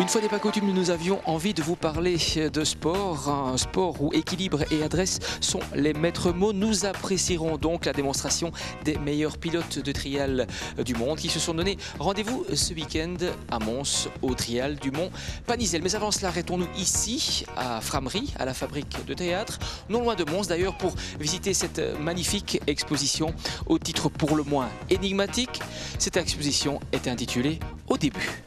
Une fois n'est pas coutume, nous avions envie de vous parler de sport, un sport où équilibre et adresse sont les maîtres mots. Nous apprécierons donc la démonstration des meilleurs pilotes de trial du monde qui se sont donné rendez-vous ce week-end à Mons, au trial du Mont Panisel. Mais avant cela, arrêtons-nous ici à Frameries, à la fabrique de théâtre, non loin de Mons d'ailleurs, pour visiter cette magnifique exposition au titre pour le moins énigmatique. Cette exposition est intitulée « Au début ».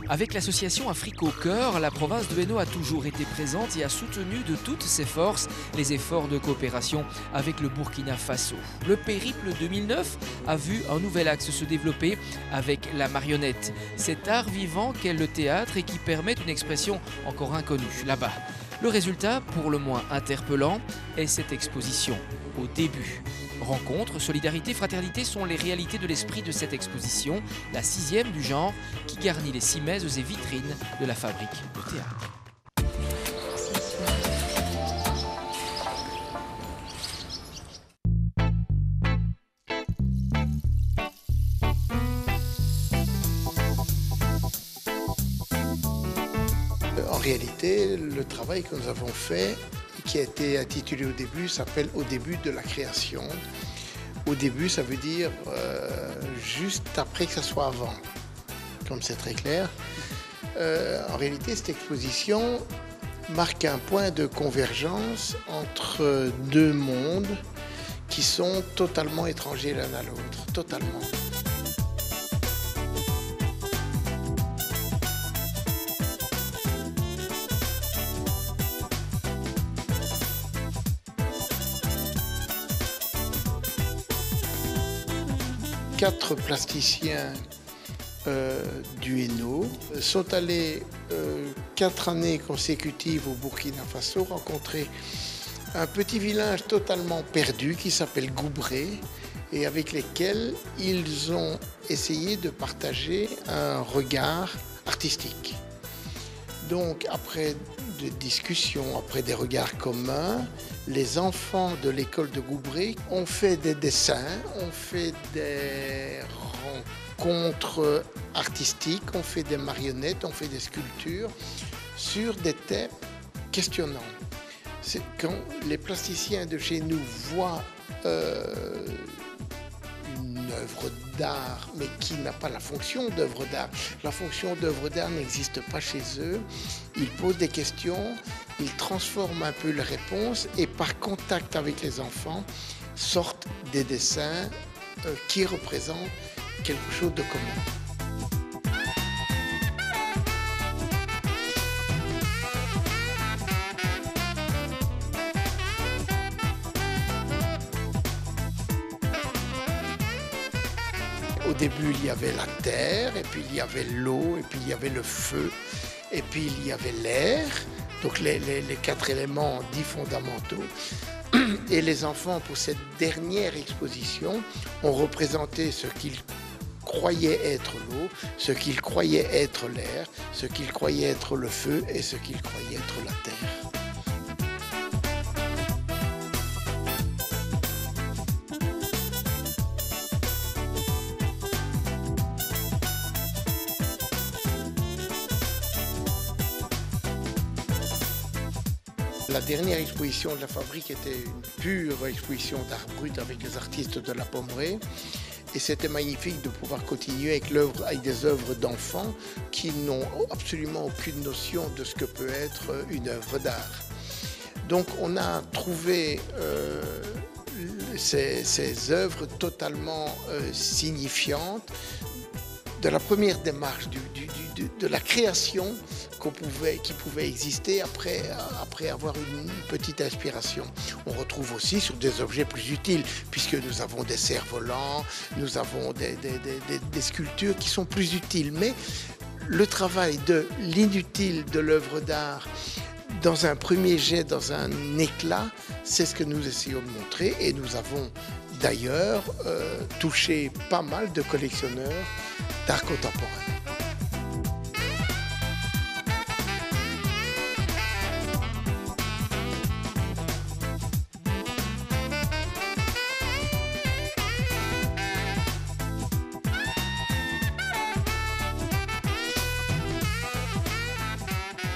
Avec l'association Afrique au cœur, la province de Hainaut a toujours été présente et a soutenu de toutes ses forces les efforts de coopération avec le Burkina Faso. Le périple 2009 a vu un nouvel axe se développer avec la marionnette, cet art vivant qu'est le théâtre et qui permet une expression encore inconnue là-bas. Le résultat, pour le moins interpellant, est cette exposition au début. Rencontre, solidarité, fraternité sont les réalités de l'esprit de cette exposition, la 6e du genre, qui garnit les cimaises et vitrines de la fabrique de théâtre. En réalité, le travail que nous avons fait, qui a été intitulé au début, s'appelle « Au début de la création ». Au début, ça veut dire juste après que ça soit avant, comme c'est très clair. En réalité, cette exposition marque un point de convergence entre deux mondes qui sont totalement étrangers l'un à l'autre, totalement. Quatre plasticiens du Hainaut sont allés 4 années consécutives au Burkina Faso rencontrer un petit village totalement perdu qui s'appelle Goubré et avec lesquels ils ont essayé de partager un regard artistique. Donc après des discussions, après des regards communs, les enfants de l'école de Goubré ont fait des dessins, ont fait des rencontres artistiques, ont fait des marionnettes, ont fait des sculptures sur des thèmes questionnants. C'est quand les plasticiens de chez nous voient une œuvre d'art, mais qui n'a pas la fonction d'œuvre d'art. La fonction d'œuvre d'art n'existe pas chez eux. Ils posent des questions, ils transforment un peu les réponses et par contact avec les enfants sortent des dessins qui représentent quelque chose de commun. Au début, il y avait la terre, et puis il y avait l'eau, et puis il y avait le feu, et puis il y avait l'air, donc les 4 éléments dits fondamentaux. Et les enfants, pour cette dernière exposition, ont représenté ce qu'ils croyaient être l'eau, ce qu'ils croyaient être l'air, ce qu'ils croyaient être le feu et ce qu'ils croyaient être la terre. La dernière exposition de la fabrique était une pure exposition d'art brut avec les artistes de la Pommeraye. Et c'était magnifique de pouvoir continuer avec des œuvres d'enfants qui n'ont absolument aucune notion de ce que peut être une œuvre d'art. Donc on a trouvé ces œuvres totalement signifiantes de la première démarche de la création qui pouvait exister après avoir une petite inspiration. On retrouve aussi sur des objets plus utiles, puisque nous avons des cerfs-volants, nous avons des sculptures qui sont plus utiles. Mais le travail de l'inutile de l'œuvre d'art, dans un premier jet, dans un éclat, c'est ce que nous essayons de montrer. Et nous avons d'ailleurs touché pas mal de collectionneurs d'art contemporain.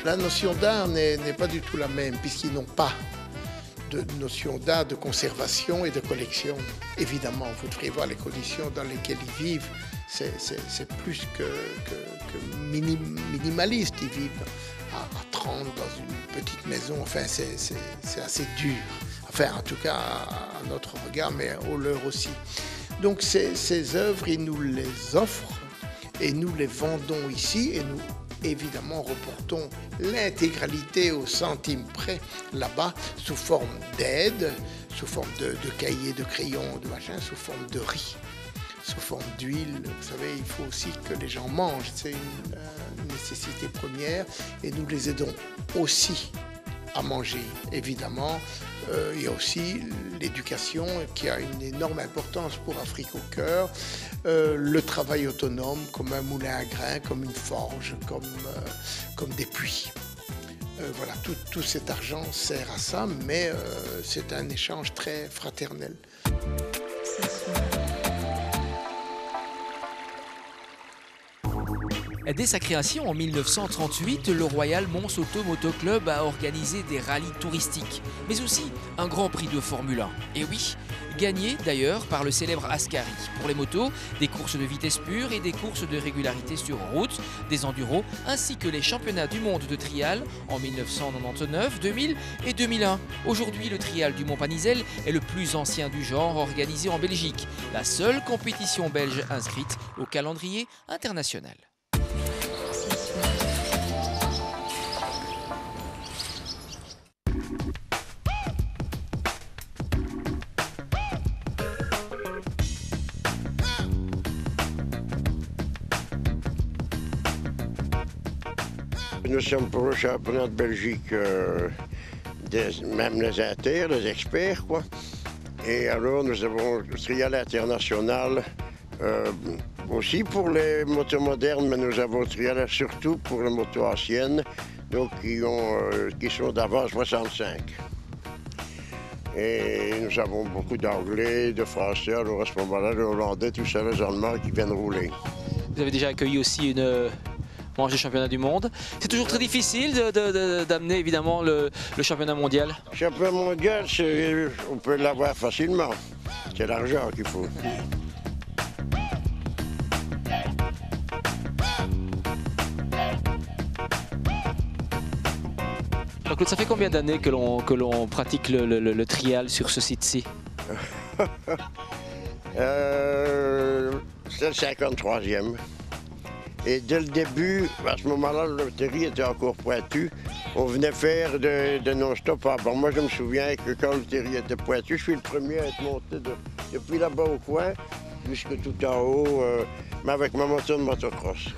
La notion d'art n'est pas du tout la même, puisqu'ils n'ont pas de notion d'art, de conservation et de collection. Évidemment, vous devrez voir les conditions dans lesquelles ils vivent. C'est plus que minimaliste. Ils vivent à 30 dans une petite maison. Enfin, c'est assez dur. Enfin, en tout cas, à notre regard, mais au leur aussi. Donc, ces œuvres, ils nous les offrent et nous les vendons ici et nous, évidemment, reportons l'intégralité au centime près là-bas sous forme d'aide, sous forme de cahiers, de crayons, de machin, sous forme de riz, sous forme d'huile. Vous savez, il faut aussi que les gens mangent, c'est une nécessité première et nous les aidons aussi à manger, évidemment. Il y a aussi l'éducation qui a une énorme importance pour Afrique au cœur, le travail autonome comme un moulin à grains, comme une forge, comme des puits. Voilà, tout cet argent sert à ça, mais c'est un échange très fraternel. Dès sa création en 1938, le Royal Mons Auto Moto Club a organisé des rallyes touristiques, mais aussi un grand prix de Formule 1. Et oui, gagné d'ailleurs par le célèbre Ascari. Pour les motos, des courses de vitesse pure et des courses de régularité sur route, des enduros, ainsi que les championnats du monde de trial en 1999, 2000 et 2001. Aujourd'hui, le trial du Mont-Panizèle est le plus ancien du genre organisé en Belgique, la seule compétition belge inscrite au calendrier international. Nous sommes pour le championnat de Belgique, même les inter, les experts, quoi. Et alors nous avons le trial international aussi pour les motos modernes, mais nous avons le trial surtout pour les motos anciennes, donc qui sont d'avant 65. Et nous avons beaucoup d'anglais, de français, alors à ce moment-là, les hollandais, tout ça, les allemands qui viennent rouler. Vous avez déjà accueilli aussi une manche du championnat du monde. C'est toujours très difficile d'amener évidemment le championnat mondial. Le championnat mondial, on peut l'avoir facilement. C'est l'argent qu'il faut. Donc ça fait combien d'années que l'on pratique le trial sur ce site-ci? C'est le 53e. Et dès le début, à ce moment-là, le terri était encore pointu. On venait faire de non-stop avant. Moi, je me souviens que quand le terri était pointu, je suis le premier à être monté depuis là-bas au coin jusque tout en haut, mais avec ma moto de motocross.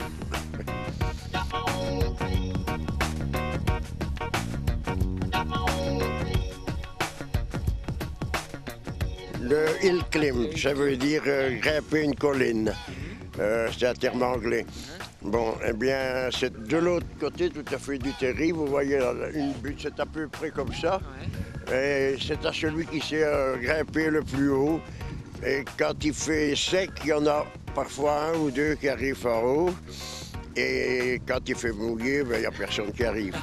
Le hill climb, ça veut dire grimper une colline. C'est un terme anglais. Bon, eh bien, c'est de l'autre côté tout à fait du terri. Vous voyez, une butte, c'est à peu près comme ça. Et c'est à celui qui sait grimper le plus haut. Et quand il fait sec, il y en a parfois un ou deux qui arrivent en haut. Et quand il fait mouiller, il n'y a personne qui arrive.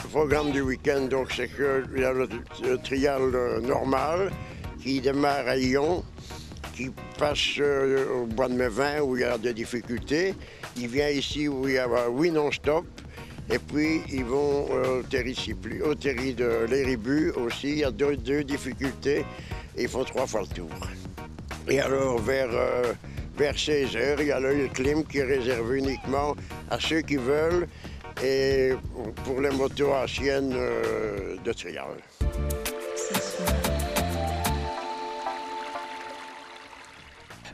Le programme du week-end, donc, c'est qu'il y a le trial normal qui démarre à Lyon, qui passe au bois de Mévin où il y a des difficultés. Il vient ici où il y a 8 non-stop. Et puis, ils vont au terri de l'Éribu aussi. Il y a deux difficultés et ils font 3 fois le tour. Et alors, vers 16 h, il y a le clim qui est réservé uniquement à ceux qui veulent et pour les motos anciennes de trial.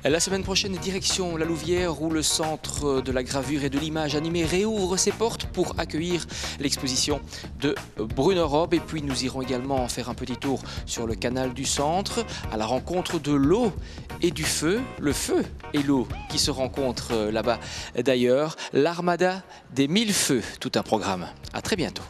La semaine prochaine, direction La Louvière, où le Centre de la gravure et de l'image animée réouvre ses portes pour accueillir l'exposition de Bruno Rob. Et puis nous irons également faire un petit tour sur le canal du centre, à la rencontre de l'eau et du feu. Le feu et l'eau qui se rencontrent là-bas. D'ailleurs, l'armada des 1000 feux, tout un programme. À très bientôt.